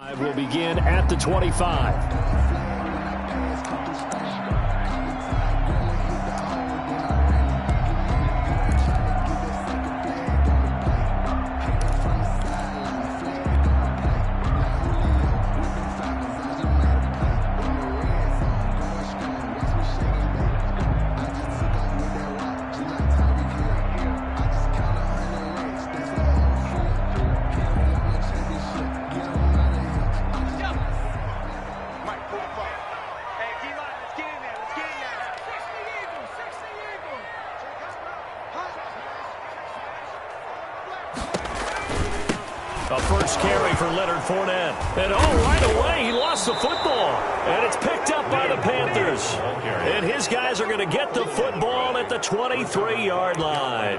Will begin at the 25. A first carry for Leonard Fournette. And right away, he lost the football. And it's picked up by the Panthers. And his guys are going to get the football at the 23-yard line.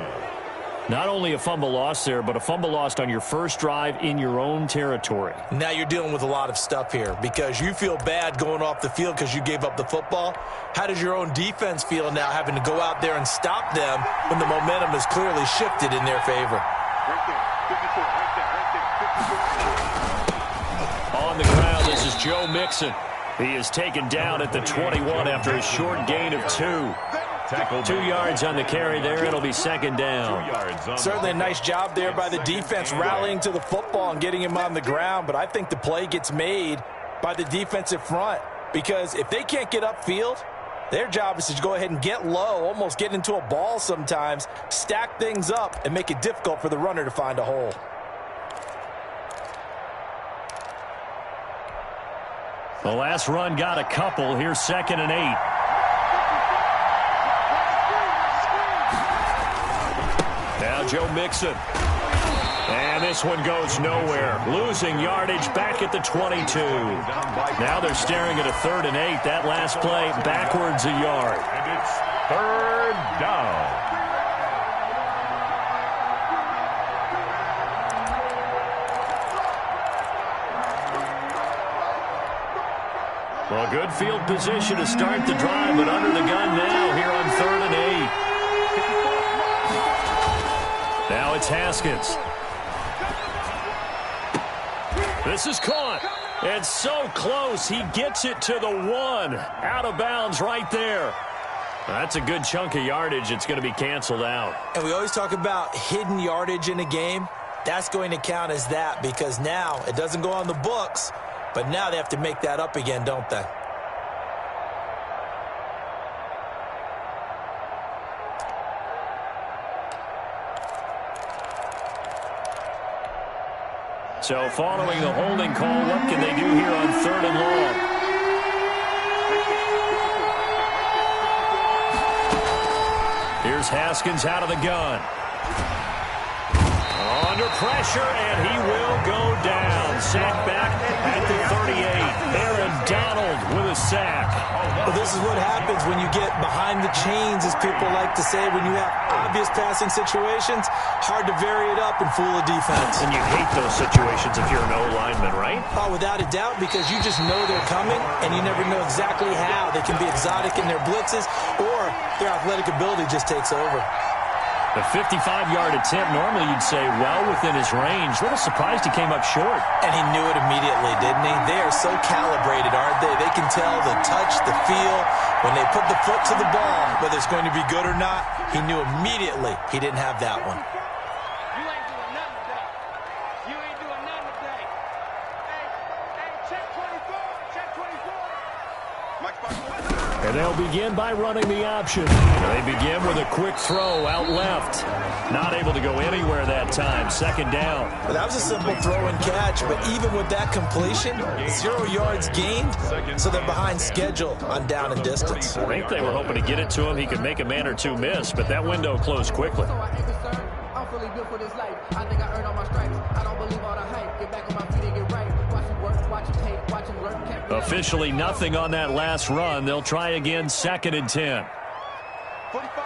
Not only a fumble loss there, but a fumble lost on your first drive in your own territory. Now you're dealing with a lot of stuff here because you feel bad going off the field because you gave up the football. How does your own defense feel now having to go out there and stop them when the momentum has clearly shifted in their favor? Right there, 54, right there. On the ground, this is Joe Mixon. He is taken down at the 21 after a short gain of 2. 2 yards on the carry there. It'll be second down. Certainly a nice job there by the defense rallying to the football and getting him on the ground. But I think the play gets made by the defensive front because if they can't get upfield, their job is to go ahead and get low, almost get into a ball sometimes, stack things up, and make it difficult for the runner to find a hole. The last run got a couple. Here's 2nd and 8. Now Joe Mixon. And this one goes nowhere. Losing yardage back at the 22. Now they're staring at a 3rd and 8. That last play backwards a yard. And it's 3rd down. Well, good field position to start the drive, but under the gun now here on 3rd and 8. Now it's Haskins. This is caught. And so close, he gets it to the 1. Out of bounds right there. That's a good chunk of yardage. It's going to be canceled out. And we always talk about hidden yardage in a game. That's going to count as that because now it doesn't go on the books. But now they have to make that up again, don't they? So following the holding call, what can they do here on 3rd and long? Here's Haskins out of the gun. Under pressure, and he will go down. Sack back at the 38. Aaron Donald with a sack. Well, this is what happens when you get behind the chains, as people like to say, when you have obvious passing situations. Hard to vary it up and fool a defense. And you hate those situations if you're an O-lineman, right? Oh, without a doubt, because you just know they're coming, and you never know exactly how. They can be exotic in their blitzes, or their athletic ability just takes over. The 55-yard attempt, normally you'd say well within his range. A little surprised he came up short. And he knew it immediately, didn't he? They are so calibrated, aren't they? They can tell the touch, the feel. When they put the foot to the ball, whether it's going to be good or not, he knew immediately he didn't have that one. You ain't doing nothing today. You ain't doing nothing today. Hey, check 24. Check 24. Mike Fox. And they'll begin by running the option. They begin with a quick throw out left. Not able to go anywhere that time. 2nd down. Well, that was a simple throw and catch, but even with that completion, 0 yards gained, so they're behind schedule on down and distance. I think they were hoping to get it to him. He could make a man or two miss, but that window closed quickly. I'm fully built for this life. I think I earned all my stripes. I don't believe all the hype. Get back on my feet and get right. Watch it work, watch it tape, watch it learn. Officially nothing on that last run. They'll try again 2nd and 10. 45.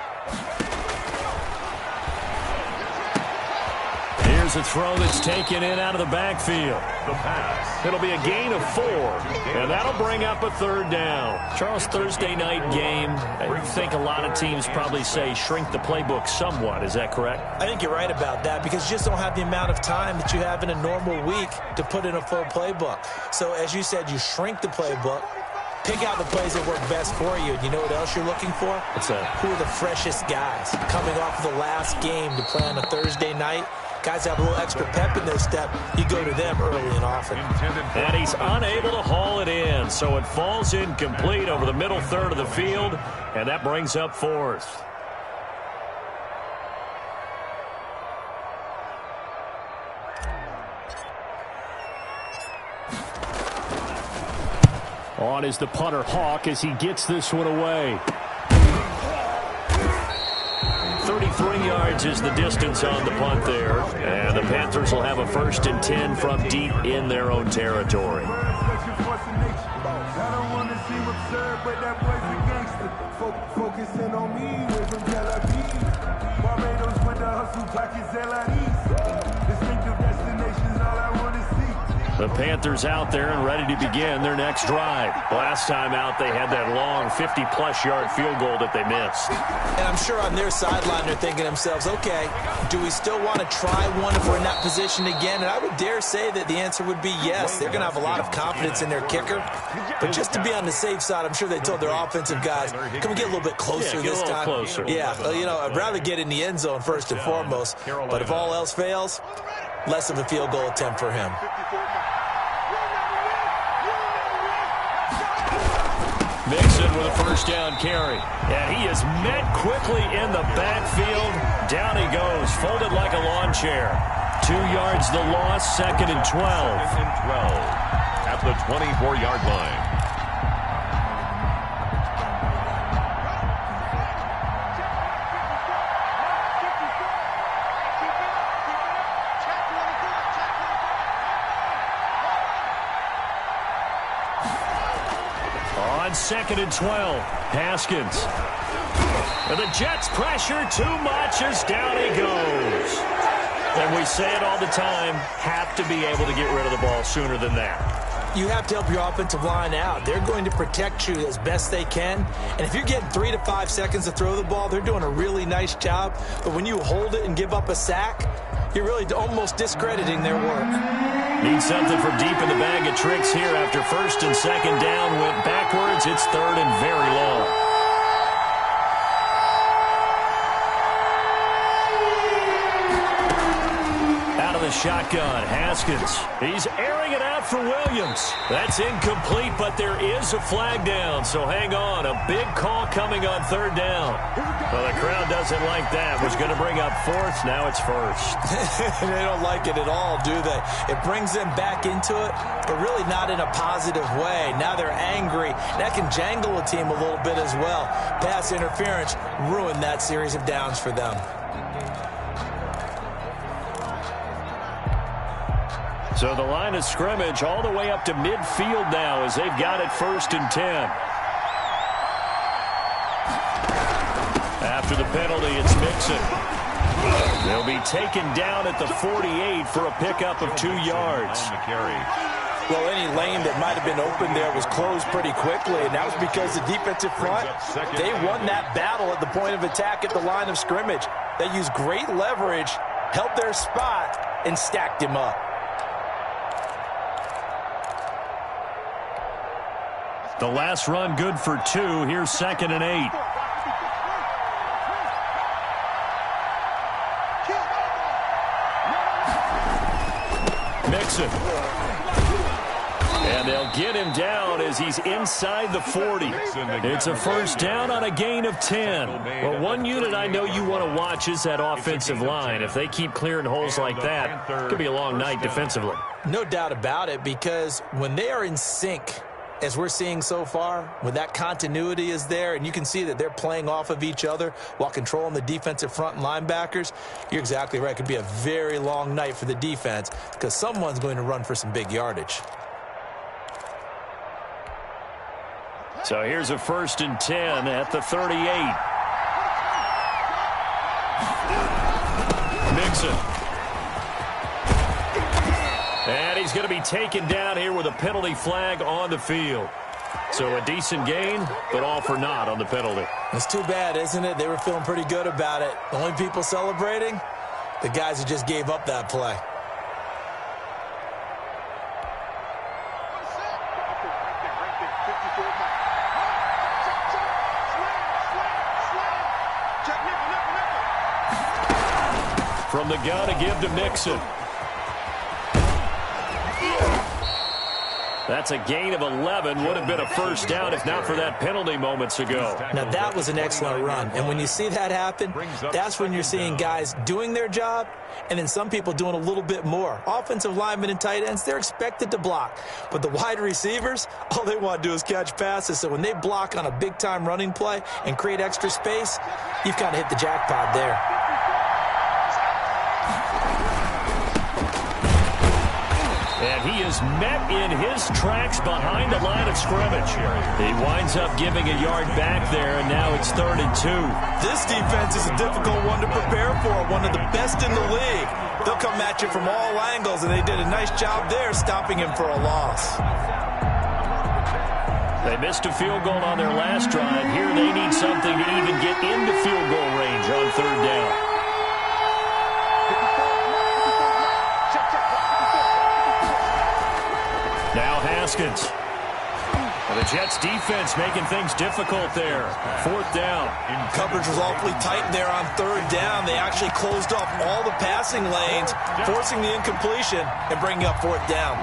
Here's a throw that's taken in out of the backfield. The pass. It'll be a gain of 4, and that'll bring up a 3rd down. Charles, Thursday night game, I think a lot of teams probably say shrink the playbook somewhat. Is that correct? I think you're right about that because you just don't have the amount of time that you have in a normal week to put in a full playbook. So as you said, you shrink the playbook, pick out the plays that work best for you. And you know what else you're looking for? What's that? Who are the freshest guys coming off of the last game to play on a Thursday night? Guys have a little extra pep in their step. You go to them early and often. And he's unable to haul it in, so it falls incomplete over the middle third of the field, and that brings up 4th. On is the punter, Hawk, as he gets this one away. 33 yards is the distance on the punt there. And the Panthers will have a 1st and 10 from deep in their own territory. Focusing on me with them Barbados with the hustle pockets, distinctive destinations, all I want to see. The Panthers out there and ready to begin their next drive. Last time out, they had that long 50-plus yard field goal that they missed. And I'm sure on their sideline they're thinking to themselves, okay, do we still want to try one if we're in that position again? And I would dare say that the answer would be yes. They're going to have a lot of confidence in their kicker. But just to be on the safe side, I'm sure they told their offensive guys, can we get a little bit closer this time? Closer. Yeah, you know, I'd rather get in the end zone first and foremost. But if all else fails, less of a field goal attempt for him. Mixon with a 1st down carry. And he is met quickly in the backfield. Down he goes, folded like a lawn chair. 2 yards the loss, 2nd and 12. 2nd and 12 at the 24-yard line. On 2nd and 12, Haskins. And the Jets pressure too much as down he goes. And we say it all the time, have to be able to get rid of the ball sooner than that. You have to help your offensive line out. They're going to protect you as best they can. And if you're getting 3 to 5 seconds to throw the ball, they're doing a really nice job. But when you hold it and give up a sack, you're really almost discrediting their work. Need something from deep in the bag of tricks here after 1st and 2nd down. Went backwards. It's 3rd and very long. Out of the shotgun, Haskins. He's airing it out for Williams. That's incomplete, but there is a flag down, so hang on. A big call coming on 3rd down. Well, the crowd doesn't like that. Was going to bring up 4th. Now it's 1st. They don't like it at all, do they? It brings them back into it, but really not in a positive way. Now they're angry. That can jangle a team a little bit as well. Pass interference ruined that series of downs for them. So the line of scrimmage all the way up to midfield now as they've got it 1st and 10. After the penalty, it's Mixon. They'll be taken down at the 48 for a pickup of 2 yards. Well, any lane that might have been open there was closed pretty quickly, and that was because the defensive front, they won that battle at the point of attack at the line of scrimmage. They used great leverage, held their spot, and stacked him up. The last run good for 2. Here's 2nd and 8. Mixon. And they'll get him down as he's inside the 40. It's a 1st down on a gain of 10. Well, one unit I know you want to watch is that offensive line. If they keep clearing holes like that, it could be a long night defensively. No doubt about it, because when they are in sync, as we're seeing so far, when that continuity is there and you can see that they're playing off of each other while controlling the defensive front and linebackers, you're exactly right. It could be a very long night for the defense because someone's going to run for some big yardage. So here's a 1st and 10 at the 38. Mixon. And he's going to be taken down here with a penalty flag on the field. So a decent gain, but all for naught on the penalty. It's too bad, isn't it? They were feeling pretty good about it. The only people celebrating, the guys who just gave up that play. From the gun to give to Mixon. That's a gain of 11. Would have been a first down if not for that penalty moments ago. Now, that was an excellent run. And when you see that happen, that's when you're seeing guys doing their job and then some people doing a little bit more. Offensive linemen and tight ends, they're expected to block. But the wide receivers, all they want to do is catch passes. So when they block on a big-time running play and create extra space, you've kind of hit the jackpot there. And he is met in his tracks behind the line of scrimmage. He winds up giving a yard back there, and now it's 3rd and 2. This defense is a difficult one to prepare for, one of the best in the league. They'll come at you from all angles, and they did a nice job there stopping him for a loss. They missed a field goal on their last drive. Here they need something to even get into field goal range on 3rd down. Now Haskins. Well, the Jets defense making things difficult there. 4th down. Coverage was awfully tight there on 3rd down. They actually closed off all the passing lanes, forcing the incompletion and bringing up 4th down.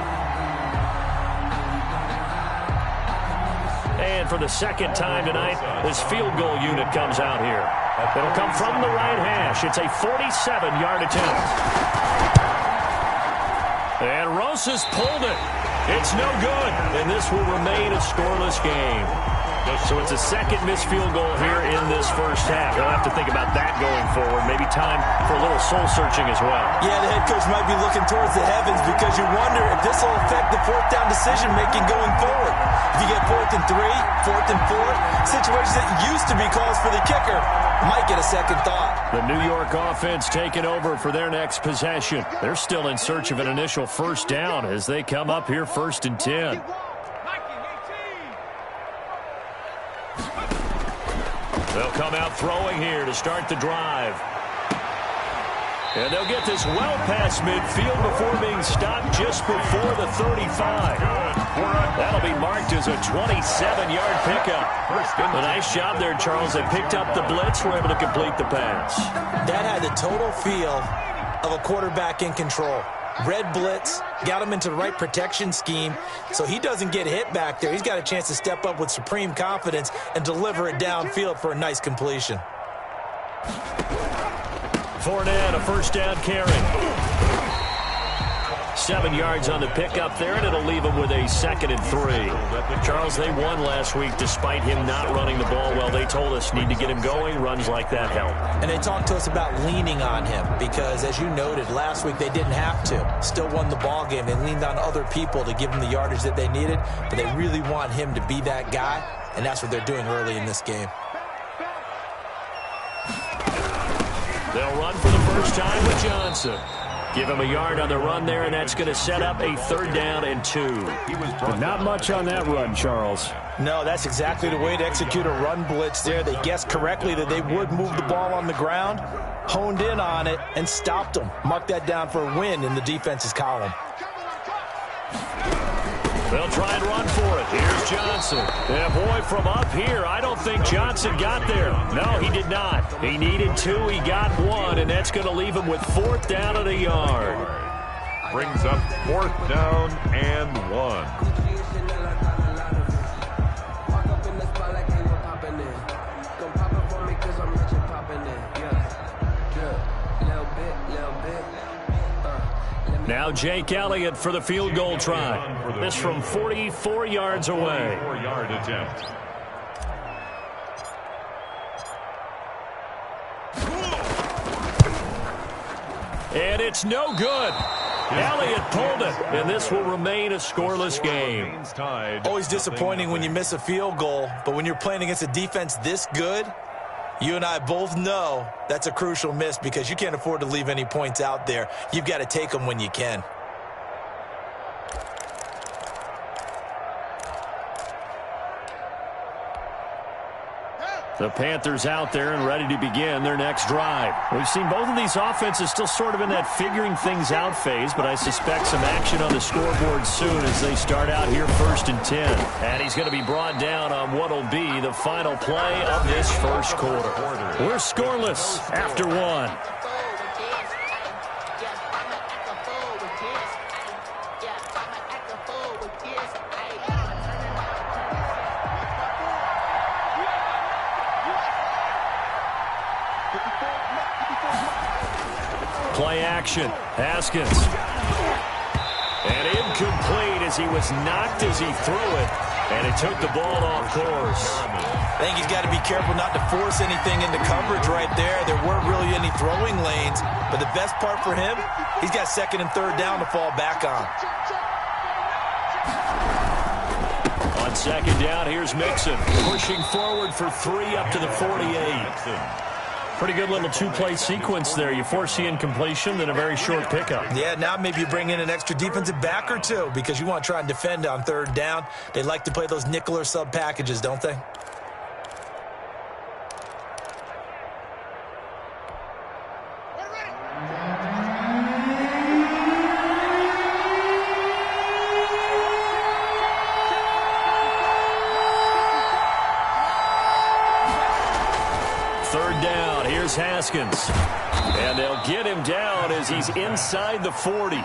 And for the second time tonight, this field goal unit comes out here. It'll come from the right hash. It's a 47-yard attempt. And Rosas pulled it. It's no good, and this will remain a scoreless game. So it's a second missed field goal here in this first half. They'll have to think about that going forward. Maybe time for a little soul-searching as well. Yeah, the head coach might be looking towards the heavens because you wonder if this will affect the 4th down decision-making going forward. If you get 4th and 3, 4th and 4, situations that used to be calls for the kicker might get a second thought. The New York offense taking over for their next possession. They're still in search of an initial first down as they come up here 1st and 10. They'll come out throwing here to start the drive. And they'll get this well past midfield before being stopped just before the 35. That'll be marked as a 27-yard pickup. A nice job there, Charles. They picked up the blitz, were able to complete the pass. That had the total feel of a quarterback in control. Red blitz, got him into the right protection scheme, so he doesn't get hit back there. He's got a chance to step up with supreme confidence and deliver it downfield for a nice completion. Fournette, a first down carry. 7 yards on the pickup there, and it'll leave him with a 2nd and 3. Charles, they won last week despite him not running the ball well. They told us need to get him going. Runs like that help. And they talked to us about leaning on him because, as you noted, last week they didn't have to. Still won the ball game. They leaned on other people to give them the yardage that they needed, but they really want him to be that guy, and that's what they're doing early in this game. They'll run for the first time with Johnson. Give him a yard on the run there, and that's going to set up a 3rd down and 2. But not much on that run, Charles. No, that's exactly the way to execute a run blitz there. They guessed correctly that they would move the ball on the ground, honed in on it, and stopped them. Mark that down for a win in the defense's column. They'll try and run for it. Here's Johnson. And boy, from up here, I don't think Johnson got there. No, he did not. He needed 2. He got 1, and that's going to leave him with 4th down and a yard. Brings up 4th down and 1. Now Jake Elliott for the field goal try. This from 44 yards away. 4-yard attempt. And it's no good. Elliott pulled it, and this will remain a scoreless game. Always disappointing when you miss a field goal, but when you're playing against a defense this good, you and I both know that's a crucial miss because you can't afford to leave any points out there. You've got to take them when you can. The Panthers out there and ready to begin their next drive. We've seen both of these offenses still sort of in that figuring things out phase, but I suspect some action on the scoreboard soon as they start out here 1st and 10. And he's going to be brought down on what will be the final play of this first quarter. We're scoreless after one. Play action. Haskins. And incomplete as he was knocked as he threw it. And it took the ball off course. I think he's got to be careful not to force anything into coverage right there. There weren't really any throwing lanes. But the best part for him, he's got 2nd and 3rd down to fall back on. On 2nd down, here's Mixon. Pushing forward for 3 up to the 48. Pretty good little two-play sequence there. You force the incompletion, then a very short pickup. Yeah, now maybe you bring in an extra defensive back or two because you want to try and defend on 3rd down. They like to play those nickel or sub packages, don't they? Haskins. And they'll get him down as he's inside the 40.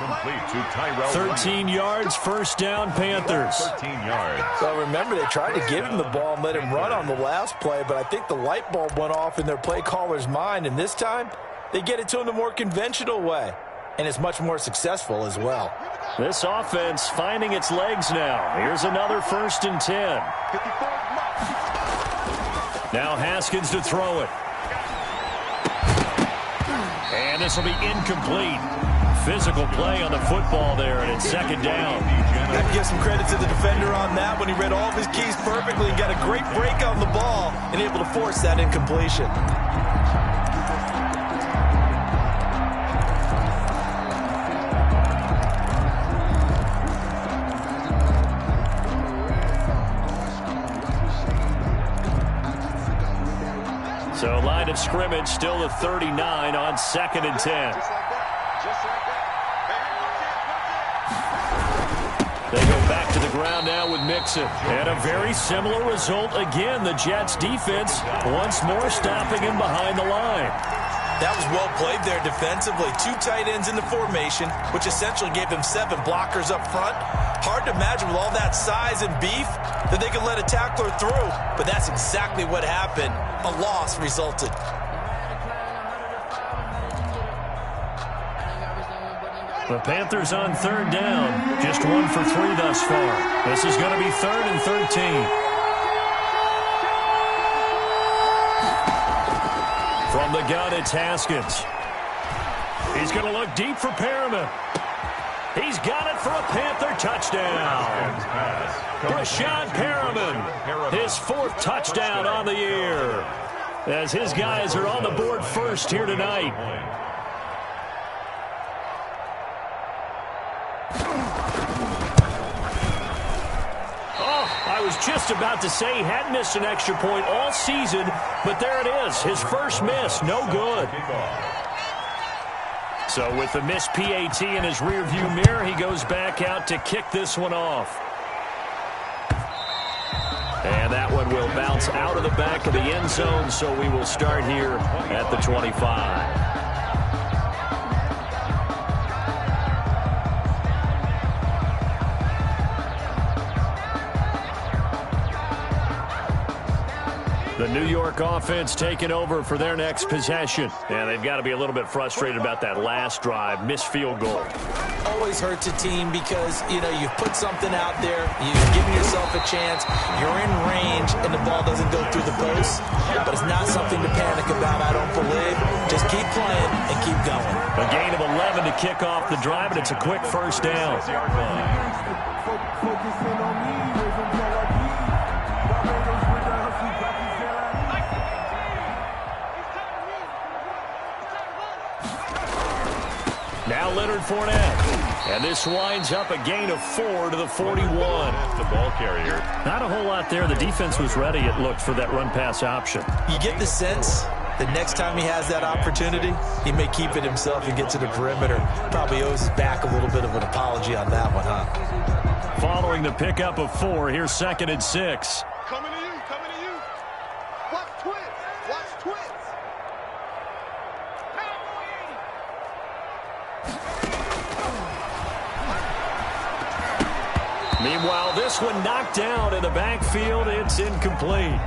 13 yards, 1st down, Panthers. 13 yards. Well, remember, they tried to give him the ball and let him run on the last play, but I think the light bulb went off in their play caller's mind, and this time they get it to him the more conventional way, and it's much more successful as well. This offense finding its legs now. Here's another 1st and 10. Now Haskins to throw it. And this will be incomplete. Physical play on the football there, and it's 2nd down. I'd give some credit to the defender on that when he read all of his keys perfectly and got a great break on the ball and able to force that incompletion. So line of scrimmage still the 39 on 2nd and 10. They go back to the ground now with Mixon. And a very similar result again. The Jets defense once more stopping him behind the line. That was well played there defensively. 2 tight ends in the formation, which essentially gave them 7 blockers up front. Hard to imagine with all that size and beef that they could let a tackler through. But that's exactly what happened. A loss resulted. The Panthers on 3rd down. Just 1 for 3 thus far. This is going to be 3rd and 13. From the gun, it's Haskins. He's going to look deep for Perriman. He's got it for a Panther touchdown. Brashad Perriman, his 4th touchdown on the year, as his guys are on the board first here tonight. I was just about to say he hadn't missed an extra point all season, but there it is. His first miss, no good. So with the missed PAT in his rearview mirror, he goes back out to kick this one off. And that one will bounce out of the back of the end zone, so we will start here at the 25. The New York offense taking over for their next possession. And they've got to be a little bit frustrated about that last drive, missed field goal. Always hurts a team because, you've put something out there, you've given yourself a chance, you're in range, and the ball doesn't go through the post. But it's not something to panic about, I don't believe. Just keep playing and keep going. A gain of 11 to kick off the drive, and it's a quick 1st down. Now Leonard Fournette. And this winds up a gain of 4 to the 41. The ball carrier. Not a whole lot there. The defense was ready, it looked, for that run-pass option. You get the sense that next time he has that opportunity, he may keep it himself and get to the perimeter. Probably owes his back a little bit of an apology on that one, huh? Following the pickup of 4, here's 2nd and 6. Coming to you, coming to you. Watch twins, watch twins. Meanwhile, this one knocked down in the backfield. It's incomplete.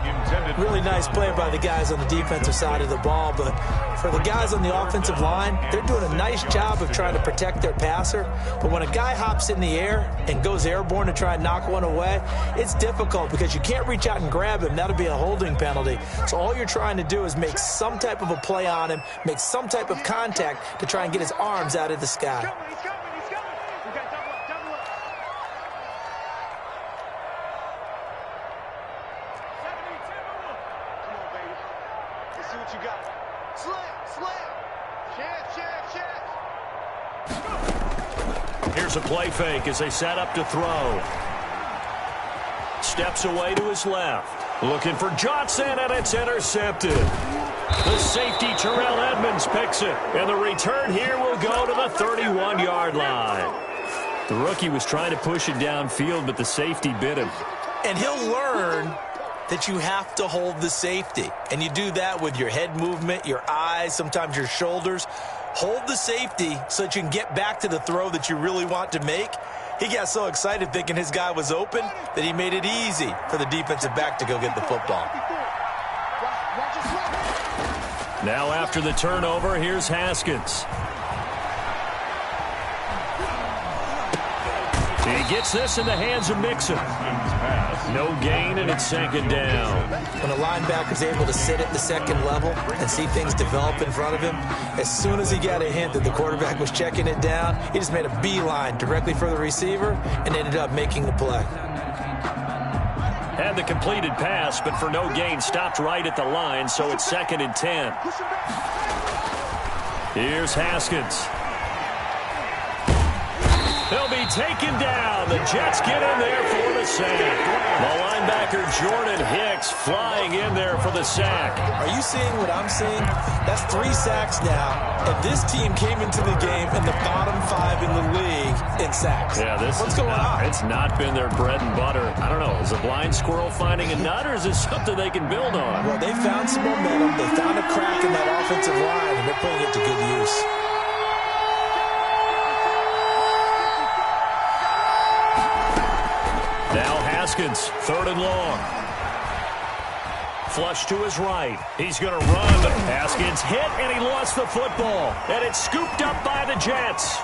Really nice play by the guys on the defensive side of the ball, but for the guys on the offensive line, they're doing a nice job of trying to protect their passer. But when a guy hops in the air and goes airborne to try and knock one away, it's difficult because you can't reach out and grab him. That'll be a holding penalty. So all you're trying to do is make some type of a play on him, make some type of contact to try and get his arms out of the sky. He's coming, he's coming. We got double up, double up. 72. Come on, baby. Let's see what you got. Slam, slam. Chance. Here's a play fake as they set up to throw. Steps away to his left. Looking for Johnson, and it's intercepted. The safety, Terrell Edmonds, picks it. And the return here will go to the 31-yard line. The rookie was trying to push it downfield, but the safety bit him. And he'll learn that you have to hold the safety. And you do that with your head movement, your eyes, sometimes your shoulders. Hold the safety so that you can get back to the throw that you really want to make. He got so excited thinking his guy was open that he made it easy for the defensive back to go get the football. Now after the turnover, here's Haskins. He gets this in the hands of Mixon. No gain, and it's 2nd down. When a linebacker's able to sit at the second level and see things develop in front of him, as soon as he got a hint that the quarterback was checking it down, he just made a beeline directly for the receiver and ended up making the play. Had the completed pass, but for no gain, stopped right at the line, so it's 2nd and 10. Here's Haskins. He'll be taken down. The Jets get in there for the sack. The linebacker Jordan Hicks flying in there for the sack. Are you seeing what I'm seeing? That's 3 sacks now, and this team came into the game in the bottom 5 in the league in sacks. Yeah, What's going on? It's not been their bread and butter. I don't know. Is a blind squirrel finding a nut, or is this something they can build on? Well, they found some momentum. They found a crack in that offensive line, and they're putting it to good use. Now Haskins, 3rd and long. Flush to his right. He's going to run. Haskins hit, and he lost the football. And it's scooped up by the Jets.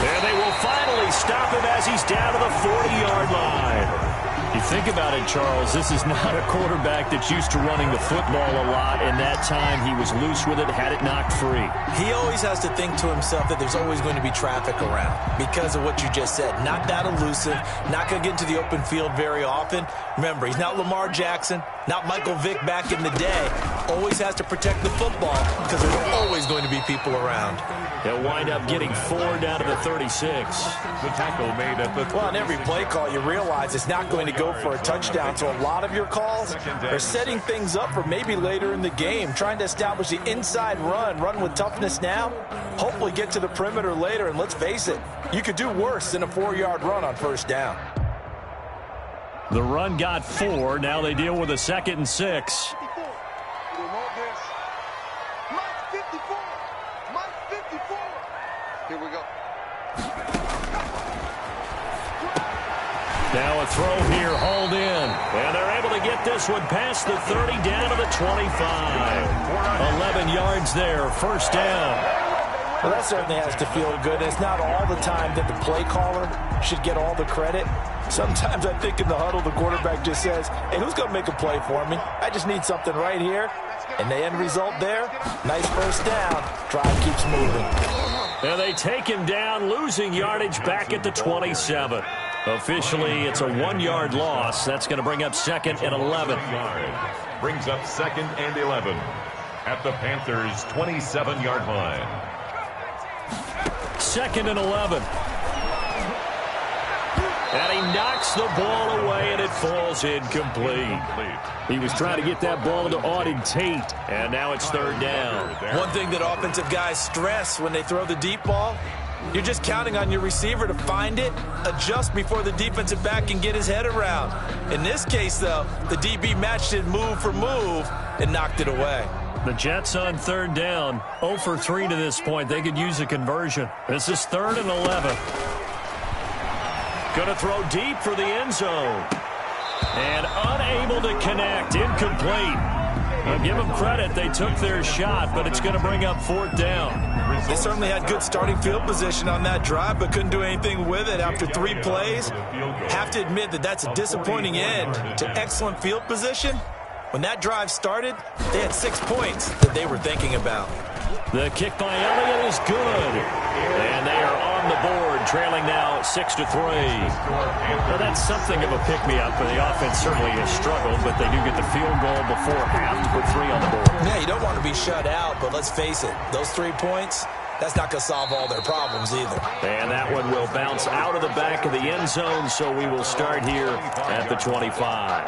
And they will finally stop him as he's down to the 40-yard line. You think about it, Charles, this is not a quarterback that's used to running the football a lot, and that time he was loose with it, had it knocked free. He always has to think to himself that there's always going to be traffic around because of what you just said. Not that elusive, not going to get into the open field very often. Remember, he's not Lamar Jackson, not Michael Vick back in the day. Always has to protect the football because there's always going to be people around. He'll wind up getting 4 down to the 36. The tackle made at the... Well, on every play call, you realize it's not going to go for a touchdown, so a lot of your calls are setting things up for maybe later in the game, trying to establish the inside run with toughness now, hopefully get to the perimeter later, and let's face it, you could do worse than a 4-yard run on 1st down. The run got 4. Now they deal with a 2nd and 6. Here we go. Now a throw here, hauled in. And they're able to get this one past the 30 down to the 25. 11 yards there, 1st down. Well, that certainly has to feel good. It's not all the time that the play caller should get all the credit. Sometimes I think in the huddle, the quarterback just says, hey, who's going to make a play for me? I just need something right here. And the end result there, nice 1st down. Drive keeps moving. And they take him down, losing yardage back at the 27. Officially, it's a 1-yard loss. That's going to bring up 2nd and 11. Brings up 2nd and 11 at the Panthers' 27-yard line. 2nd and 11. And he knocks the ball away, and it falls incomplete. He was trying to get that ball to Auden Tate, and now it's 3rd down. One thing that offensive guys stress when they throw the deep ball, you're just counting on your receiver to find it, adjust before the defensive back can get his head around. In this case, though, the DB matched it move for move and knocked it away. The Jets on 3rd down, 0 for 3 to this point. They could use a conversion. This is 3rd and 11. Going to throw deep for the end zone. And unable to connect. Incomplete. I'll give them credit. They took their shot, but it's going to bring up 4th down. They certainly had good starting field position on that drive, but couldn't do anything with it after 3 plays. Have to admit that that's a disappointing end to excellent field position. When that drive started, they had 6 points that they were thinking about. The kick by Elliott is good. And they are on the board, trailing now 6-3. Well, that's something of a pick-me-up, for the offense certainly has struggled, but they do get the field goal before half to put 3 on the board. Yeah, you don't want to be shut out, but let's face it, those 3 points, that's not going to solve all their problems either. And that one will bounce out of the back of the end zone, so we will start here at the 25.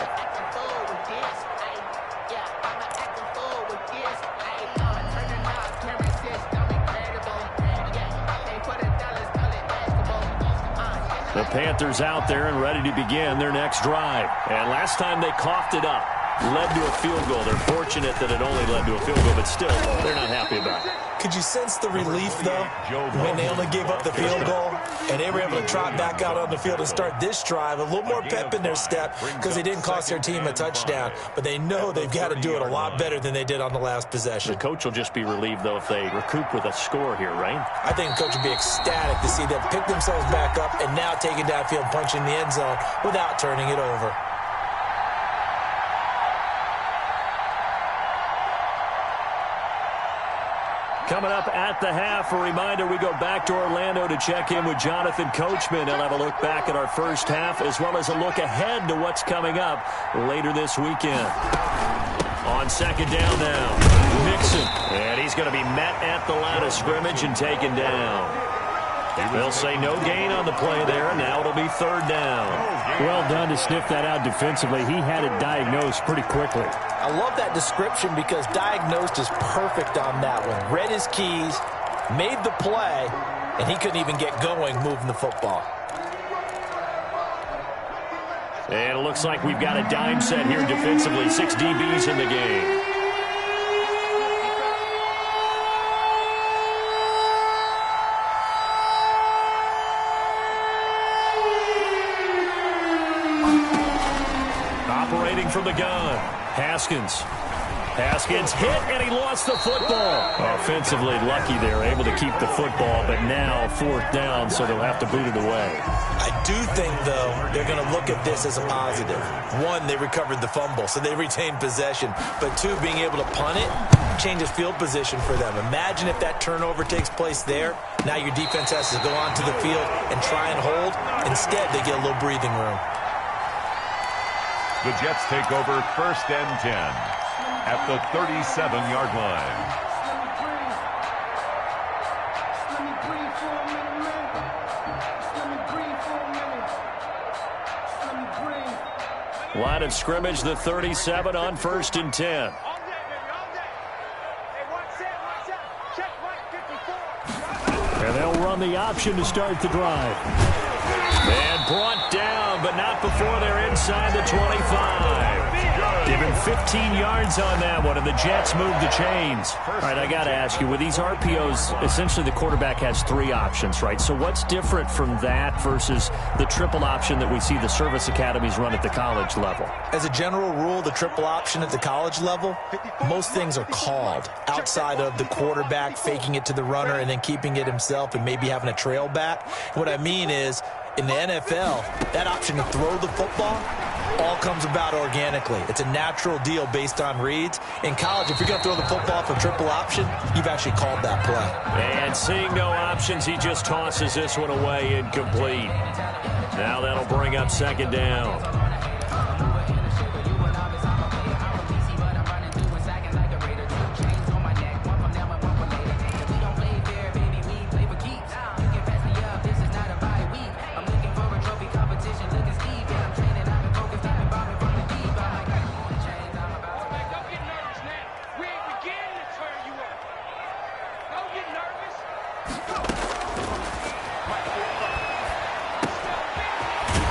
The Panthers out there and ready to begin their next drive. And last time they coughed it up, led to a field goal. They're fortunate that it only led to a field goal, but still, they're not happy about it. Could you sense the relief, though, when they only gave up the field goal and they were able to trot back out on the field and start this drive? A little more pep in their step because they didn't cost their team a touchdown, but they know they've got to do it a lot better than they did on the last possession. The coach will just be relieved, though, if they recoup with a score here, right? I think the coach would be ecstatic to see them pick themselves back up and now take it downfield, punching the end zone without turning it over. Coming up at the half, a reminder, we go back to Orlando to check in with Jonathan Coachman. He'll have a look back at our first half as well as a look ahead to what's coming up later this weekend. On 2nd down now, Mixon. And he's going to be met at the line of scrimmage and taken down. They'll say no gain on the play there, and now it'll be 3rd down. Well done to sniff that out defensively. He had it diagnosed pretty quickly. I love that description because diagnosed is perfect on that one. Read his keys, made the play, and he couldn't even get going moving the football. And it looks like we've got a dime set here defensively. 6 DBs in the game. Operating from the gun, Haskins. Haskins hit, and he lost the football. Offensively lucky they're able to keep the football, but now 4th down, so they'll have to boot it away. I do think, though, they're going to look at this as a positive. 1, they recovered the fumble, so they retained possession. But 2, being able to punt it changes field position for them. Imagine if that turnover takes place there. Now your defense has to go onto the field and try and hold. Instead, they get a little breathing room. The Jets take over 1st and 10 at the 37-yard line. Line of scrimmage, the 37 on 1st and 10. And they'll run the option to start the drive. And brought down, but not before they're inside the 25. Given 15 yards on that one, and the Jets move the chains. All right, I got to ask you, with these RPOs, essentially the quarterback has 3 options, right? So what's different from that versus the triple option that we see the service academies run at the college level? As a general rule, the triple option at the college level, most things are called outside of the quarterback faking it to the runner and then keeping it himself and maybe having a trail back. What I mean is, in the NFL, that option to throw the football all comes about organically. It's a natural deal based on reads. In college, if you're going to throw the football for triple option, you've actually called that play. And seeing no options, he just tosses this one away incomplete. Now that'll bring up 2nd down.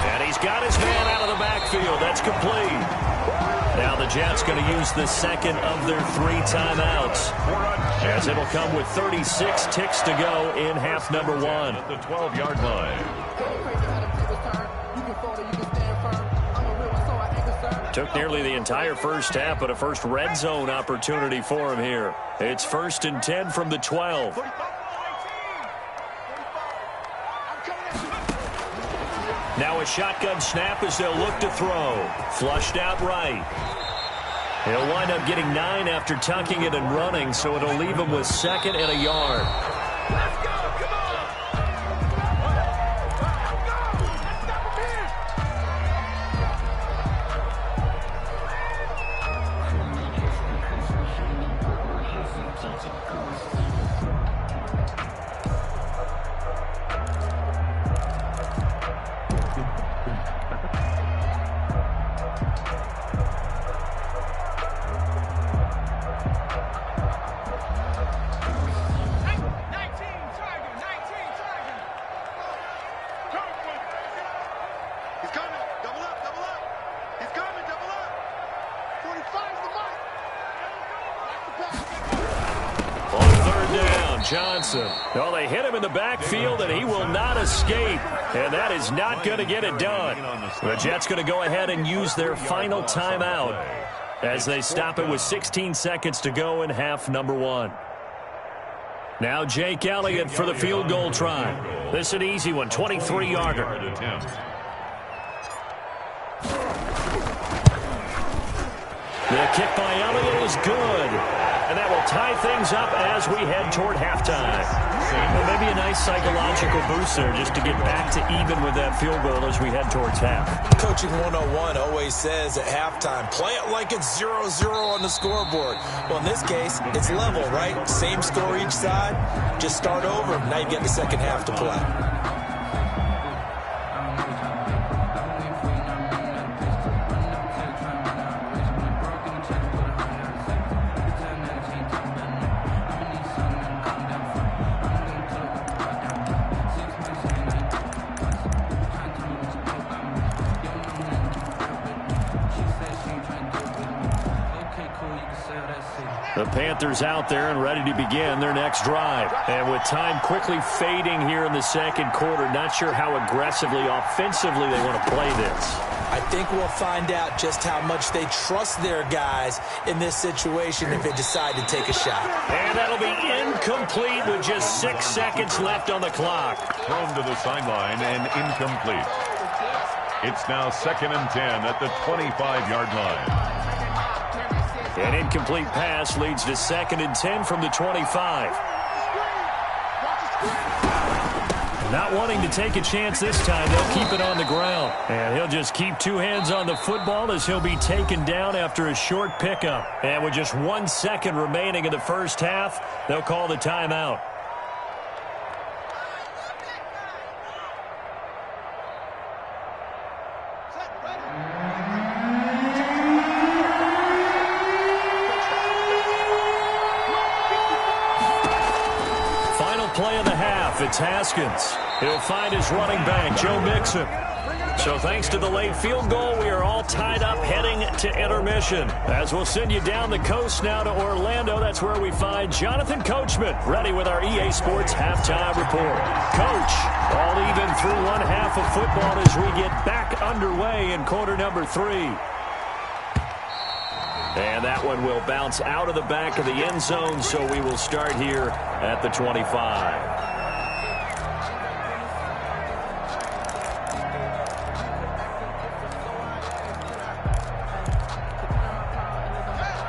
And he's got his man out of the backfield. That's complete. Now the Jets going to use the second of their 3 timeouts, as it'll come with 36 ticks to go in half number 1. At the 12-yard line. Took nearly the entire first half, but a first red zone opportunity for him here. It's 1st and 10 from the 12. Now a shotgun snap as they'll look to throw. Flushed out right. He'll wind up getting 9 after tucking it and running, so it'll leave him with 2nd and a yard. Let's go! Come on! Johnson. Well, they hit him in the backfield, and he will not escape. And that is not going to get it done. The Jets going to go ahead and use their final timeout as they stop it with 16 seconds to go in half number 1. Now Jake Elliott for the field goal try. This is an easy one, 23-yarder. The kick by Elliott is good. And that will tie things up as we head toward halftime. Well, maybe a nice psychological boost there just to get back to even with that field goal as we head towards half. Coaching 101 always says at halftime, play it like it's 0-0 on the scoreboard. Well, in this case, it's level, right? Same score each side. Just start over. Now you get the second half to play. The Panthers out there and ready to begin their next drive. And with time quickly fading here in the second quarter, not sure how aggressively, offensively they want to play this. I think we'll find out just how much they trust their guys in this situation if they decide to take a shot. And that'll be incomplete with just 6 seconds left on the clock. Thrown to the sideline and incomplete. It's now 2nd and 10 at the 25-yard line. An incomplete pass leads to 2nd and 10 from the 25. Not wanting to take a chance this time, they'll keep it on the ground. And he'll just keep 2 hands on the football as he'll be taken down after a short pickup. And with just 1 second remaining in the first half, they'll call the timeout. Play of the half, it's Haskins. He'll find his running back, Joe Mixon. So thanks to the late field goal, we are all tied up heading to intermission. As we'll send you down the coast now to Orlando, that's where we find Jonathan Coachman, ready with our EA Sports halftime report. Coach, all even through one half of football as we get back underway in quarter number 3. And that one will bounce out of the back of the end zone, so we will start here at the 25.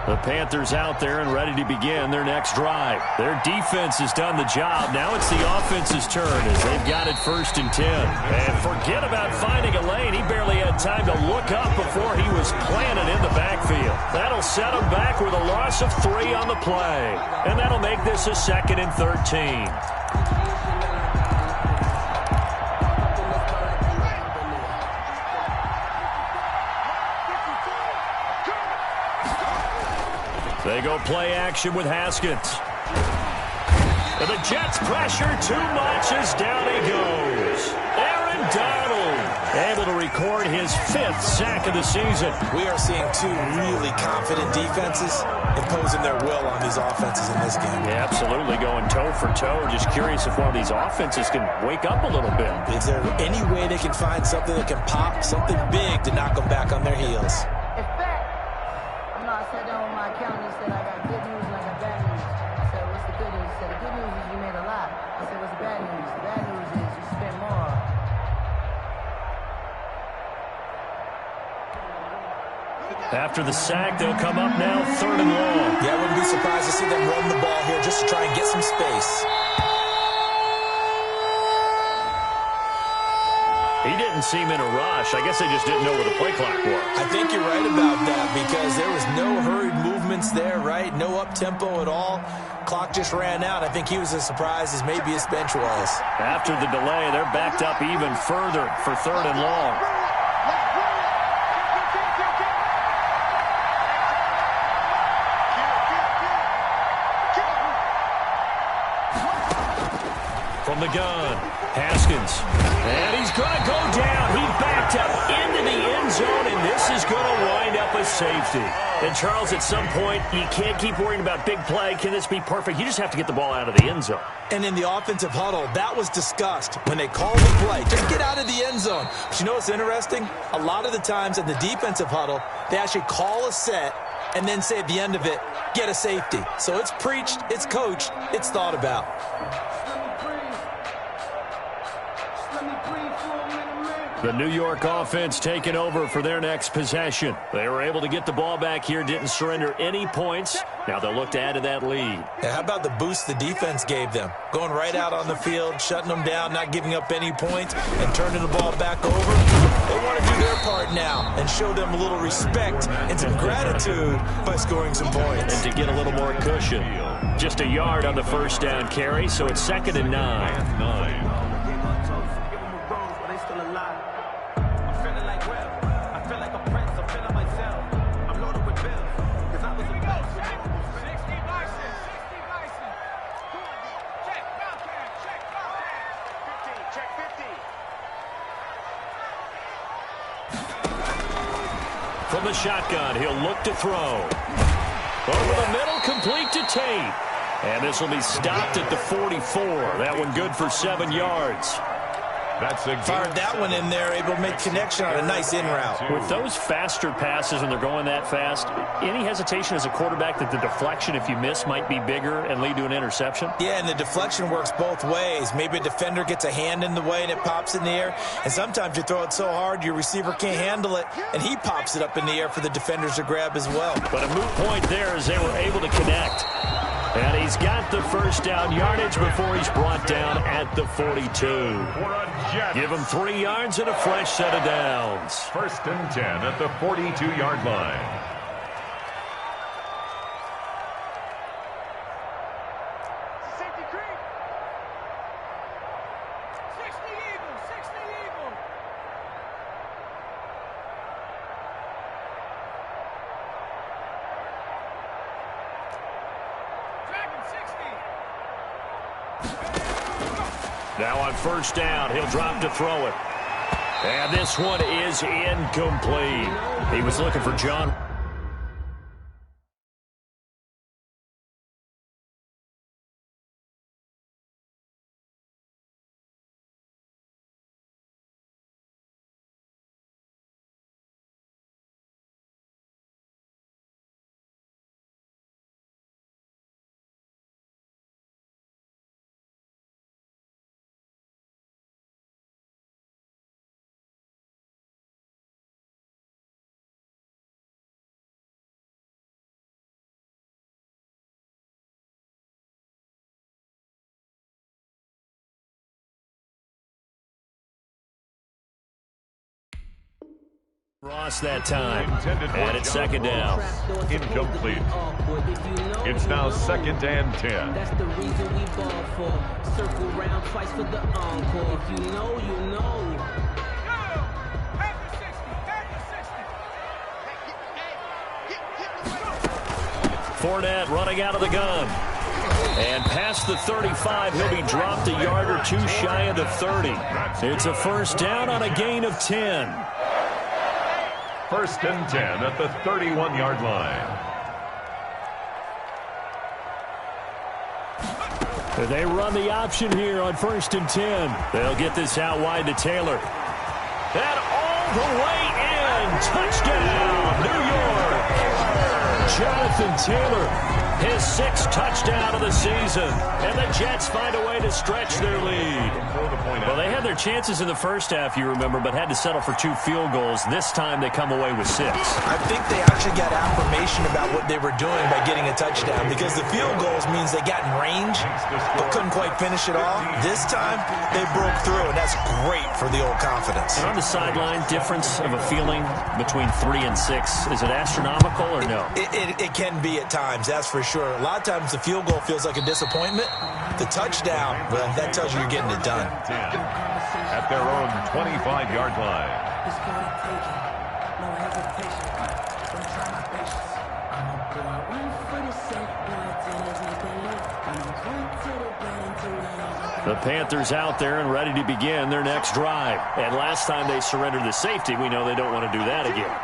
The Panthers out there and ready to begin their next drive. Their defense has done the job. Now it's the offense's turn as they've got it 1st and 10. And forget about finding a lane. He barely had time to look up before he was planted in the backfield. That'll set him back with a loss of 3 on the play. And that'll make this a 2nd and 13. They go play action with Haskins. And the Jets pressure too much as down he goes. Aaron Donald able to record his 5th sack of the season. We are seeing two really confident defenses imposing their will on these offenses in this game. Yeah, absolutely, going toe for toe. Just curious if one of these offenses can wake up a little bit. Is there any way they can find something that can pop, something big to knock them back on their heels? In fact, I sat down with my accountant and said I got good news and I got bad news. I said, what's the good news? He said, the good news is you made a lot. I said, what's the bad news? The bad news is you spent more. After the sack, they'll come up now 3rd and long. Yeah, I wouldn't be surprised to see them run the ball here just to try and get some space. He didn't seem in a rush. I guess they just didn't know where the play clock was. I think you're right about that because there was no hurried movements there, right? No up-tempo at all. Clock just ran out. I think he was as surprised as maybe his bench was. After the delay, they're backed up even further for 3rd and long. From the gun, Haskins. And he's going to go down. He backed up into the end zone, and this is going to wind up a safety. And, Charles, at some point, you can't keep worrying about big play. Can this be perfect? You just have to get the ball out of the end zone. And in the offensive huddle, that was discussed when they called the play. Just get out of the end zone. But you know what's interesting? A lot of the times in the defensive huddle, they actually call a set and then say at the end of it, get a safety. So it's preached, it's coached, it's thought about. The New York offense taking over for their next possession. They were able to get the ball back here, didn't surrender any points. Now they'll look to add to that lead. Yeah, how about the boost the defense gave them? Going right out on the field, shutting them down, not giving up any points, and turning the ball back over. They want to do their part now and show them a little respect and some gratitude by scoring some points. And to get a little more cushion. Just a yard on the first down carry, so it's 2nd and 9. From the shotgun, he'll look to throw. Over the middle, complete to Tate. And this will be stopped at the 44. That one good for 7 yards. That's a fired that one in there, able to make connection on a nice in route. With those faster passes and they're going that fast, any hesitation as a quarterback that the deflection, if you miss, might be bigger and lead to an interception? Yeah, and the deflection works both ways. Maybe a defender gets a hand in the way and it pops in the air. And sometimes you throw it so hard your receiver can't handle it, and he pops it up in the air for the defenders to grab as well. But a moot point there as they were able to connect. And he's got the first down yardage before he's brought down at the 42. Give him 3 yards and a fresh set of downs. 1st and 10 at the 42-yard line. Safety creep. 60 Eagles, 60 Eagles. Dragon 60. Now on first down, he'll drop to throw it. And this one is incomplete. He was looking for John. Ross that time. And it's 2nd down. Incomplete. It's now 2nd and 10. That's the reason we ball for. Circle round twice for the encore. If you know, you know. Fournette running out of the gun. And past the 35, he'll be dropped a yard or two shy of the 30. It's a first down on a gain of 10. First and 10 at the 31-yard line. They run the option here on first and 10. They'll get this out wide to Taylor. And all the way in. Touchdown, New York. Jonathan Taylor, his 6th touchdown of the season. And the Jets find a way to stretch their lead. Well, they had their chances in the first half, you remember, but had to settle for 2 field goals. This time they come away with 6. I think they actually got affirmation about what they were doing by getting a touchdown, because the field goals means they got in range but couldn't quite finish it all. This time they broke through, and that's great for the old confidence. And on the sideline, difference of a feeling between 3 and 6, is it astronomical or no? It can be at times, that's for sure. A lot of times the field goal feels like a disappointment. The touchdown, well, that tells you you're getting it done. At their own 25-yard line. The Panthers out there and ready to begin their next drive. And last time they surrendered the safety, we know they don't want to do that again.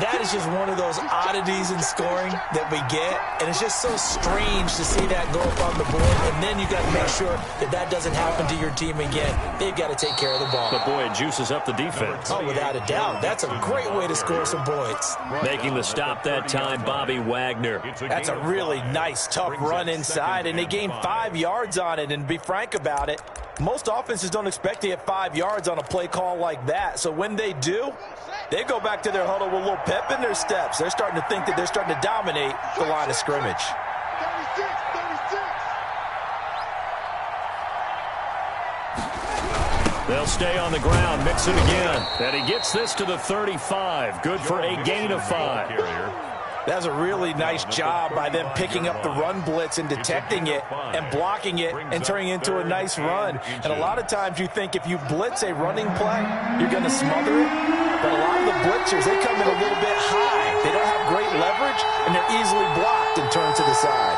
That is just one of those oddities in scoring that we get, and it's just so strange to see that go up on the board, and then you got to make sure that that doesn't happen to your team again. They've got to take care of the ball. But boy, it juices up the defense. Oh, without a doubt. That's a great way to score some points. Making the stop that time, Bobby Wagner. That's a really nice, tough run inside, and they gained 5 yards on it, and to be frank about it, most offenses don't expect to get 5 yards on a play call like that. So when they do, they go back to their huddle with a little pep in their steps. They're starting to think that they're starting to dominate the line of scrimmage. 36. They'll stay on the ground, mix it again. And he gets this to the 35. Good for a gain of 5. That's a really nice job by them picking up the run blitz and detecting it and blocking it and turning it into a nice run. And a lot of times you think if you blitz a running play, you're going to smother it. But a lot of the blitzers, they come in a little bit high. They don't have great leverage, and they're easily blocked and turned to the side.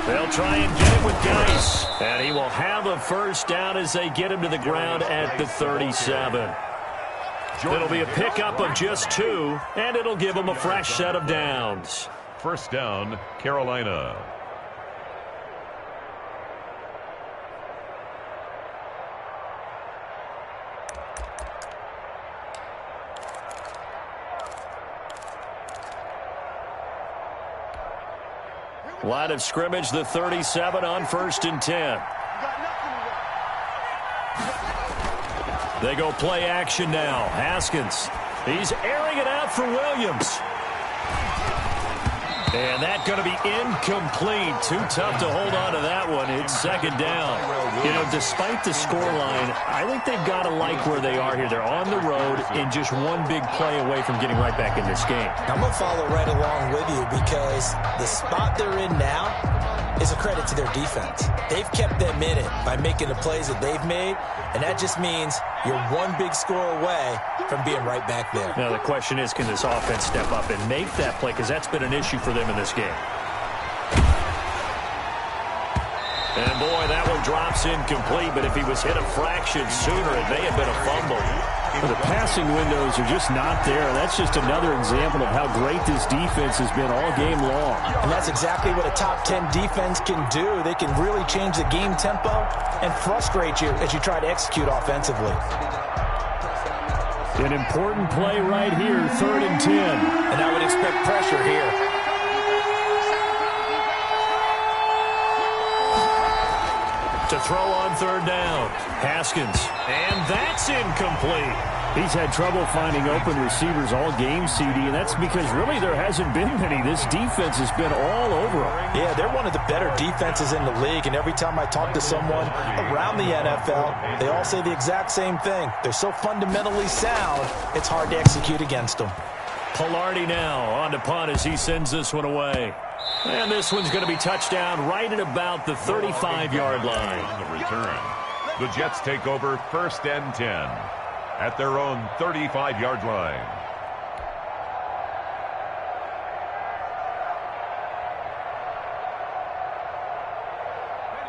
They'll try and get it with Geis. And he will have a first down as they get him to the ground at the 37. It'll be a pickup of just 2, and it'll give them a fresh set of downs. First down, Carolina. Line of scrimmage, the 37 on first and 10. They go play action now. Haskins. He's airing it out for Williams. And that's going to be incomplete. Too tough to hold on to that one. It's second down. You know, despite the scoreline, I think they've got to like where they are here. They're on the road and just one big play away from getting right back in this game. I'm going to follow right along with you because the spot they're in now is a credit to their defense. They've kept them in it by making the plays that they've made, and that just means you're one big score away from being right back there. Now, the question is, can this offense step up and make that play? Because that's been an issue for them in this game. And, boy, that one drops incomplete, but if he was hit a fraction sooner, it may have been a fumble. The passing windows are just not there. That's just another example of how great this defense has been all game long. And that's exactly what a top 10 defense can do. They can really change the game tempo and frustrate you as you try to execute offensively. An important play right here, 3rd and 10. And I would expect pressure here. To throw on 3rd down. Haskins. And that's incomplete. He's had trouble finding open receivers all game, CD, and that's because really there hasn't been many. This defense has been all over them. Yeah, they're one of the better defenses in the league, and every time I talk to someone around the NFL, they all say the exact same thing. They're so fundamentally sound, it's hard to execute against them. Pilardi now on to punt as he sends this one away. And this one's going to be touchdown right at about the 35-yard line. On the return, the Jets take over 1st and 10 at their own 35-yard line.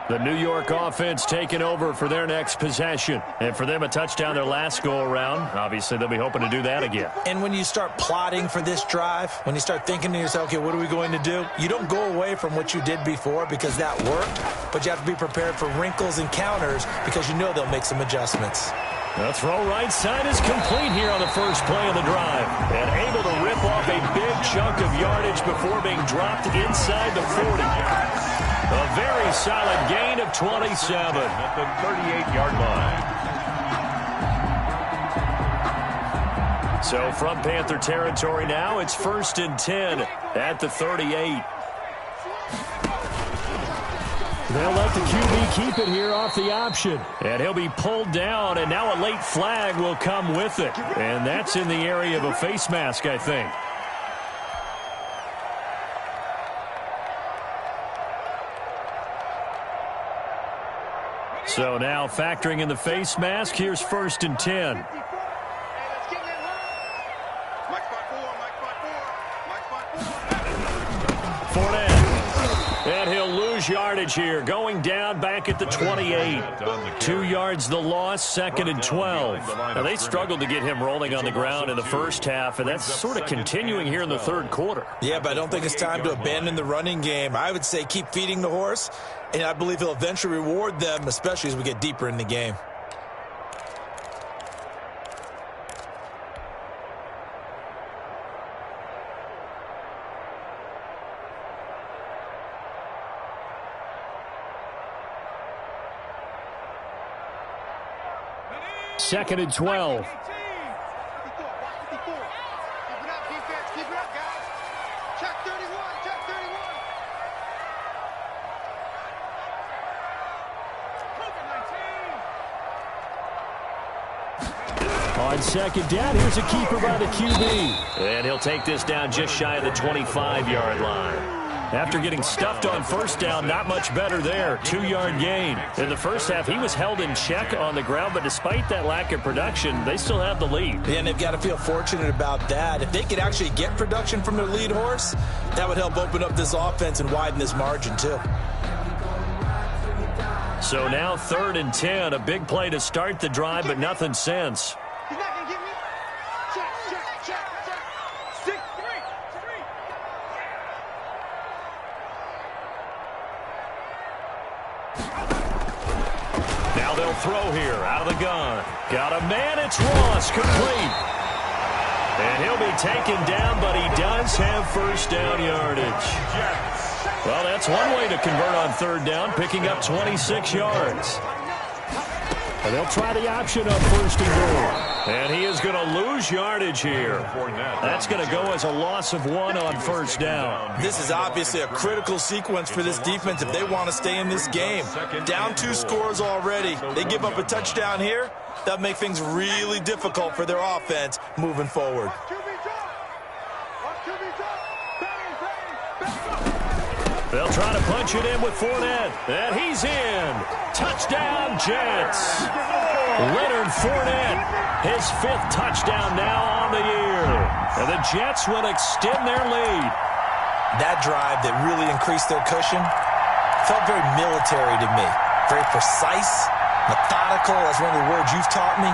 The New York offense taking over for their next possession. And for them, a touchdown their last go-around. Obviously, they'll be hoping to do that again. And when you start plotting for this drive, when you start thinking to yourself, okay, what are we going to do? You don't go away from what you did before because that worked, but you have to be prepared for wrinkles and counters because you know they'll make some adjustments. The throw right side is complete here on the first play of the drive. And able to rip off a big chunk of yardage before being dropped inside the 40. A very solid gain of 27. At the 38-yard line. So from Panther territory now, it's 1st and 10 at the 38. They'll let the QB keep it here off the option. And he'll be pulled down, and now a late flag will come with it. And that's in the area of a face mask, I think. So now factoring in the face mask, here's 1st and 10. Fournette. And he'll lose yardage here, going down back at the 28. 2 yards the loss, 2nd and 12. Now, they struggled to get him rolling on the ground in the first half, and that's sort of continuing here in the third quarter. Yeah, but I don't think it's time to abandon the running game. I would say keep feeding the horse, and I believe he'll eventually reward them, especially as we get deeper in the game. Second and 12. Keep it up, defense. Keep it up, guys. Check 31. Check 31. On second down, here's a keeper by the QB. And he'll take this down just shy of the 25-yard line. After getting stuffed on first down, not much better there. 2-yard gain. In the first half, he was held in check on the ground, but despite that lack of production, they still have the lead. Yeah, and they've got to feel fortunate about that. If they could actually get production from their lead horse, that would help open up this offense and widen this margin, too. So now 3rd and 10, a big play to start the drive, but nothing since. He's not going to get me. Check. 6-3. Now they'll throw here out of the gun. Got a man, it's Ross, complete. And he'll be taken down, but he does have first down yardage. Well, that's one way to convert on 3rd down, picking up 26 yards. And they'll try the option on 1st and goal. And he is going to lose yardage here. That's going to go as a loss of 1 on 1st down. This is obviously a critical sequence for this defense if they want to stay in this game. Down 2 scores already. They give up a touchdown here. That'll make things really difficult for their offense moving forward. They'll try to punch it in with Fournette. And he's in. Touchdown, Jets. Leonard Fournette, his 5th touchdown now on the year. And the Jets will extend their lead. That drive that really increased their cushion felt very military to me. Very precise, methodical. That's one of the words you've taught me.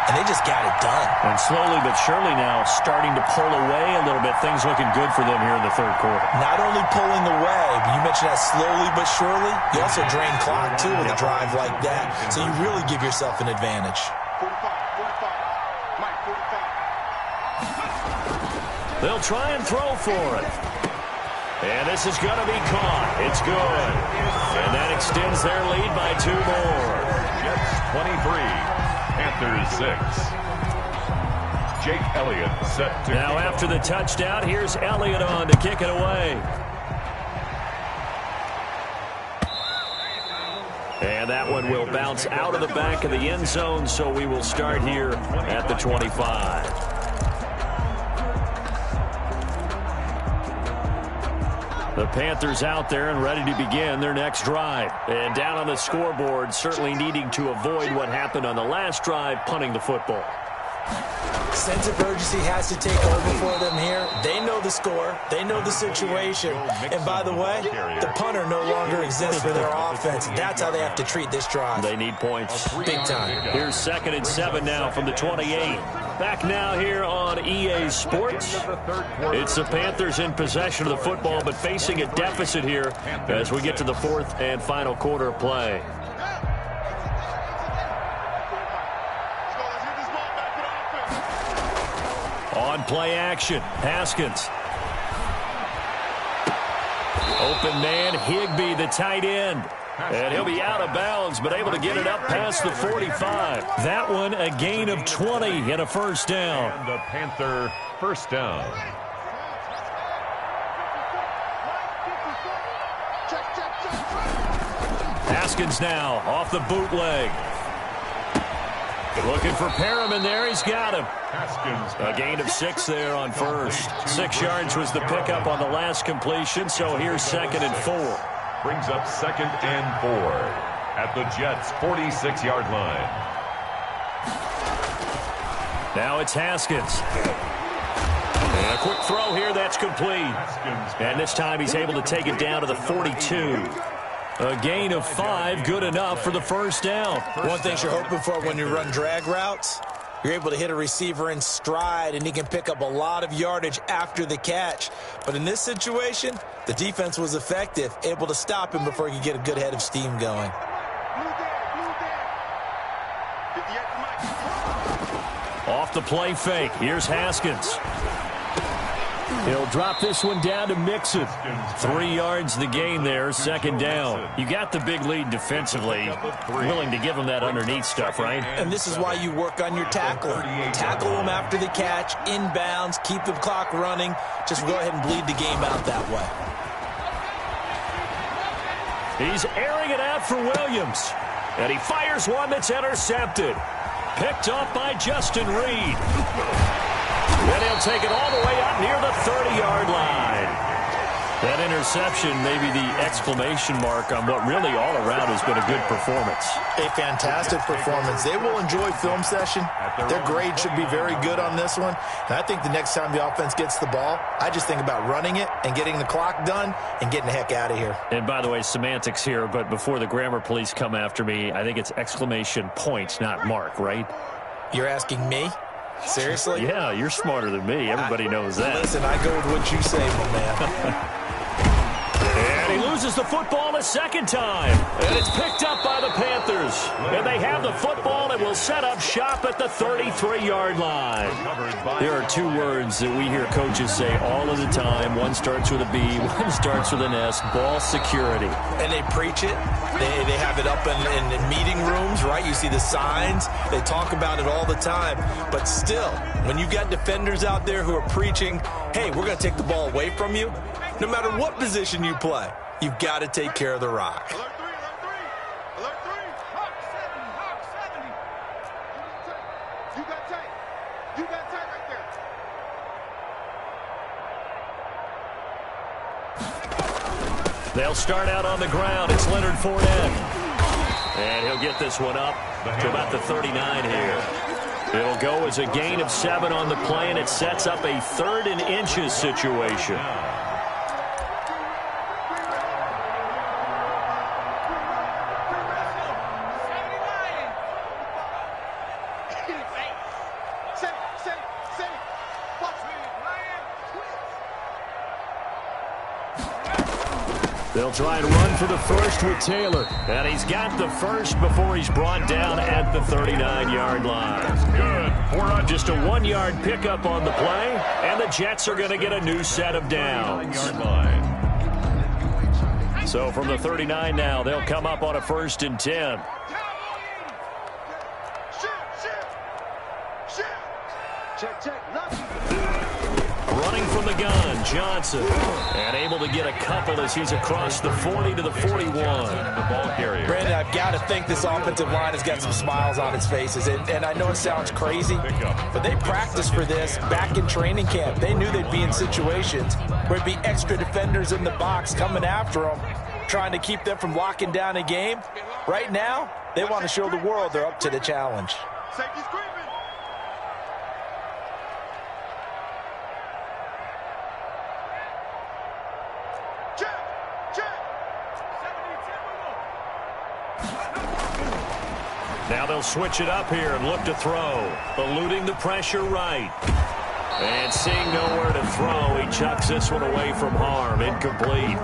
And they just got it done. And slowly but surely now starting to pull away a little bit. Things looking good for them here in the third quarter. Not only pulling away, but you mentioned that slowly but surely. You also drain clock, too, with a drive like that. So you really give yourself an advantage. 45. They'll try and throw for it. And this is going to be caught. It's good. And that extends their lead by 2 more. Jets 23. Panthers 6. Jake Elliott set to now after the touchdown, here's Elliott on to kick it away. And that one will bounce out of the back of the end zone, so we will start here at the 25. The Panthers out there and ready to begin their next drive. And down on the scoreboard, certainly needing to avoid what happened on the last drive, punting the football. Sense of urgency has to take over for them here. They know the score. They know the situation. And by the way, the punter no longer exists for their offense. That's how they have to treat this drive. They need points. Big time. Here's 2nd and 7 now from the 28. Back now here on EA Sports. It's the Panthers in possession of the football, but facing a deficit here as we get to the 4th and final quarter of play. On play action, Haskins. Open man, Higbee, the tight end. And he'll be out of bounds, but able to get it up past the 45. That one, a gain of 20 and a first down. And the Panther first down. Haskins now off the bootleg. Looking for Perriman there. He's got him. A gain of 6 there on first. 6 yards was the pickup on the last completion, so here's 2nd and 4. Brings up 2nd and 4 at the Jets' 46-yard line. Now it's Haskins. And a quick throw here that's complete. And this time he's able to take it down to the 42. A gain of 5, good enough for the first down. One thing you're hoping for when you run drag routes, you're able to hit a receiver in stride, and he can pick up a lot of yardage after the catch. But in this situation, the defense was effective, able to stop him before he could get a good head of steam going. Off the play fake, here's Haskins. He'll drop this one down to Mixon. 3 yards the gain there, 2nd down. You got the big lead defensively. Willing to give him that underneath stuff, right? And this is why you work on your tackling. Tackle them after the catch, inbounds, keep the clock running. Just go ahead and bleed the game out that way. He's airing it out for Williams. And he fires one that's intercepted. Picked up by Justin Reed. And he'll take it all the way up near the 30-yard line. That interception, maybe the exclamation mark on what really all around has been a good performance. A fantastic performance. They will enjoy film session. Their grade should be very good on this one. And I think the next time the offense gets the ball, I just think about running it and getting the clock done and getting the heck out of here. And by the way, semantics here, but before the grammar police come after me, I think it's exclamation point, not mark, right? You're asking me? Seriously? Yeah, you're smarter than me. Everybody knows that. Listen, I go with what you say, my man. And he loses the football a second time. And it's picked up by the Panthers. And they have the football and will set up shop at the 33-yard line. There are 2 words that we hear coaches say all of the time. One starts with a B, one starts with an S, ball security. And they preach it. They have it up in meeting rooms, right? You see the signs. They talk about it all the time. But still, when you've got defenders out there who are preaching, hey, we're going to take the ball away from you, no matter what position you play, you've got to take care of the rock. Alert 3, alert 3, alert 3. Hawk 70, Hawk 70. You got tight. You got tight right there. They'll start out on the ground. It's Leonard Fournette. And he'll get this one up to about the 39 here. It'll go as a gain of 7 on the play, and it sets up a 3rd and inches situation. They'll try and run for the first with Taylor. And he's got the first before he's brought down at the 39-yard line. Good. Just a 1-yard pickup on the play, and the Jets are going to get a new set of downs. So from the 39 now, they'll come up on a 1st and 10. Running from the gun, Johnson. And able to get a couple as he's across the 40 to the 41. The ball carrier. Brandon, I've got to think this offensive line has got some smiles on its faces. And I know it sounds crazy, but they practiced for this back in training camp. They knew they'd be in situations where it'd be extra defenders in the box coming after them, trying to keep them from locking down a game. Right now, they want to show the world they're up to the challenge. Safety's creeping. Now they'll switch it up here and look to throw. Eluding the pressure right. And seeing nowhere to throw, he chucks this one away from harm. Incomplete.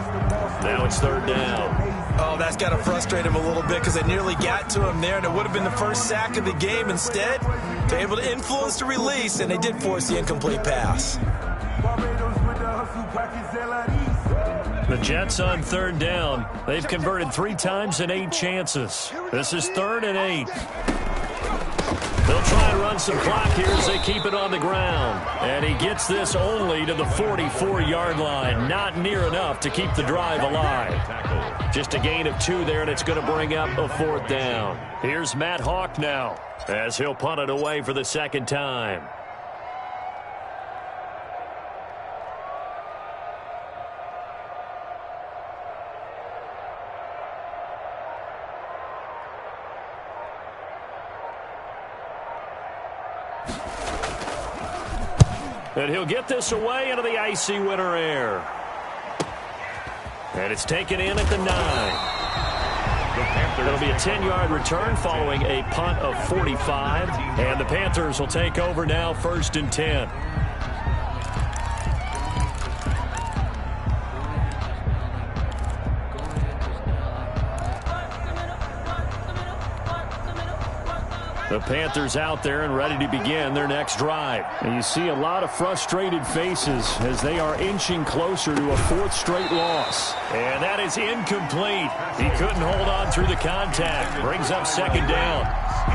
Now it's third down. Oh, that's got to frustrate him a little bit because they nearly got to him there, and it would have been the first sack of the game. Instead, they're able to influence the release, and they did force the incomplete pass. The Jets on third down. They've converted 3 times in 8 chances. This is 3rd and 8. They'll try and run some clock here as they keep it on the ground. And he gets this only to the 44-yard line. Not near enough to keep the drive alive. Just a gain of 2 there, and it's going to bring up a 4th down. Here's Matt Hawk now as he'll punt it away for the 2nd time. And he'll get this away into the icy winter air. And it's taken in at the 9. It'll be a 10-yard return following a punt of 45. And the Panthers will take over now, 1st and 10. The Panthers out there and ready to begin their next drive. And you see a lot of frustrated faces as they are inching closer to a 4th straight loss. And that is incomplete. He couldn't hold on through the contact. Brings up 2nd down.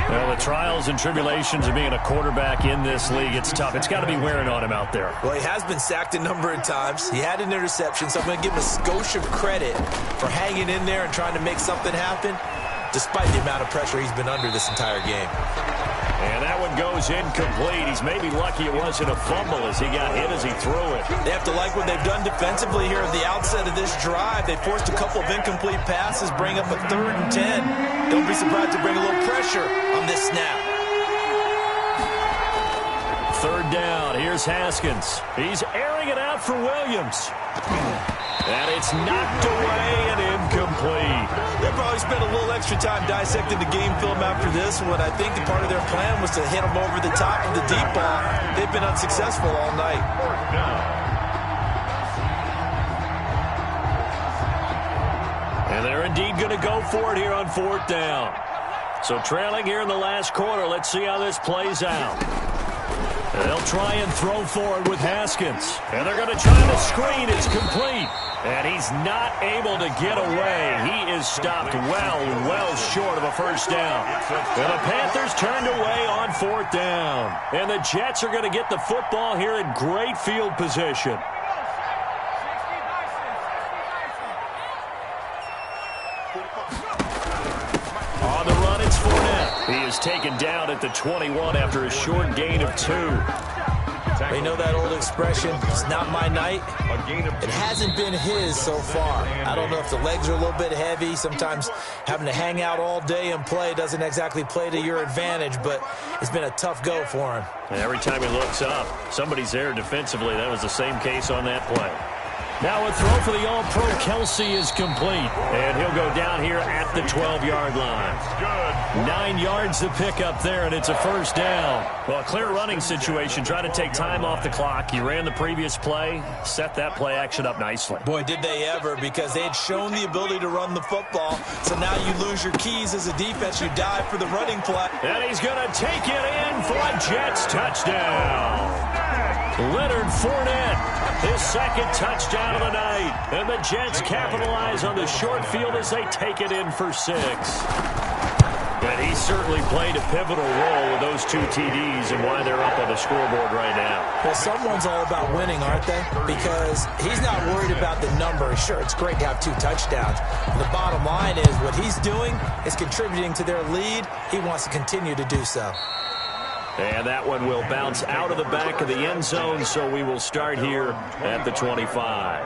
Well, the trials and tribulations of being a quarterback in this league, it's tough. It's got to be wearing on him out there. Well, he has been sacked a number of times. He had an interception, so I'm going to give him a skosh of credit for hanging in there and trying to make something happen, despite the amount of pressure he's been under this entire game. And that one goes incomplete. He's maybe lucky it wasn't a fumble as he got hit as he threw it. They have to like what they've done defensively here at the outset of this drive. They forced a couple of incomplete passes, bring up a 3rd and 10. Don't be surprised to bring a little pressure on this snap. 3rd down. Here's Haskins. He's airing it out for Williams. And it's knocked away and incomplete. They'll probably spend a little extra time dissecting the game film after this one. I think the part of their plan was to hit them over the top of the deep ball. They've been unsuccessful all night. And they're indeed going to go for it here on 4th down. So trailing here in the last quarter. Let's see how this plays out. And they'll try and throw forward with Haskins. And they're going to try the screen. It's complete. And he's not able to get away. He is stopped well short of a 1st down. And the Panthers turned away on 4th down. And the Jets are going to get the football here in great field position. On the run, it's Fournette. He is taken down at the 21 after a short gain of 2. They know that old expression, it's not my night. It hasn't been his so far. I don't know if the legs are a little bit heavy. Sometimes having to hang out all day and play doesn't exactly play to your advantage, but it's been a tough go for him. And every time he looks up, somebody's there defensively. That was the same case on that play. Now a throw for the All-Pro Kelsey is complete. And he'll go down here at the 12-yard line. 9 yards to pick up there, and it's a 1st down. Well, a clear running situation. Try to take time off the clock. He ran the previous play, set that play action up nicely. Boy, did they ever, because they had shown the ability to run the football. So now you lose your keys as a defense. You dive for the running play. And he's going to take it in for a Jets touchdown. Leonard Fournette, his 2nd touchdown of the night. And the Jets capitalize on the short field as they take it in for 6. And he certainly played a pivotal role with those 2 TDs and why they're up on the scoreboard right now. Well, someone's all about winning, aren't they? Because he's not worried about the number. Sure, it's great to have 2 touchdowns. The bottom line is what he's doing is contributing to their lead. He wants to continue to do so. And that one will bounce out of the back of the end zone, so we will start here at the 25.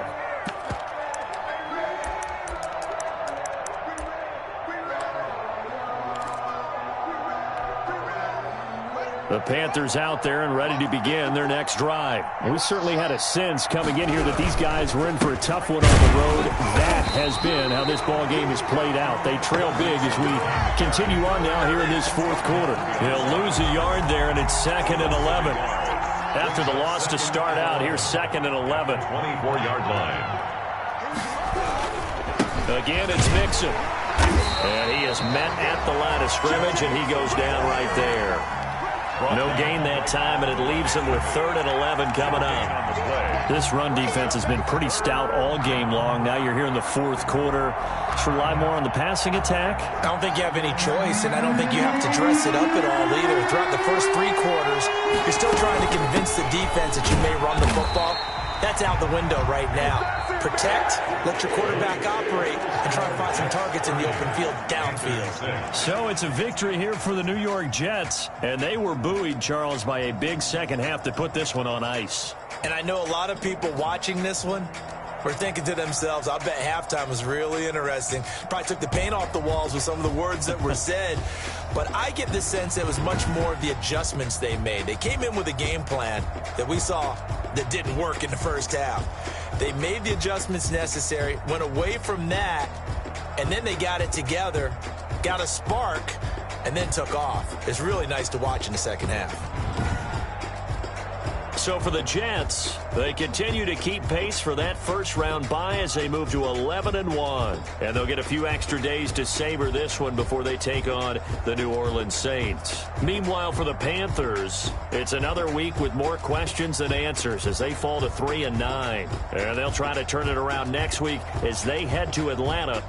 The Panthers out there and ready to begin their next drive. We certainly had a sense coming in here that these guys were in for a tough one on the road. That has been how this ball game has played out. They trail big as we continue on now here in this fourth quarter. He'll lose a yard there, and it's 2nd and 11. After the loss to start out, here's 2nd and 11. 24-yard line. Again, it's Mixon. And he is met at the line of scrimmage, and he goes down right there. No gain that time, and it leaves him with 3rd and 11 coming up. This run defense has been pretty stout all game long. Now you're here in the fourth quarter. Let's rely more on the passing attack. I don't think you have any choice, and I don't think you have to dress it up at all either. Throughout the first 3 quarters, you're still trying to convince the defense that you may run the football. That's out the window right now. Protect, let your quarterback operate, and try to find some targets in the open field downfield. So it's a victory here for the New York Jets, and they were buoyed, Charles, by a big second half to put this one on ice. And I know a lot of people watching this one were thinking to themselves, I bet halftime was really interesting. Probably took the paint off the walls with some of the words that were said. But I get the sense it was much more of the adjustments they made. They came in with a game plan that we saw that didn't work in the first half. They made the adjustments necessary, went away from that, and then they got it together, got a spark, and then took off. It's really nice to watch in the second half. So for the Jets, they continue to keep pace for that first-round bye as they move to 11-1. And they'll get a few extra days to savor this one before they take on the New Orleans Saints. Meanwhile, for the Panthers, it's another week with more questions than answers as they fall to 3-9. And they'll try to turn it around next week as they head to Atlanta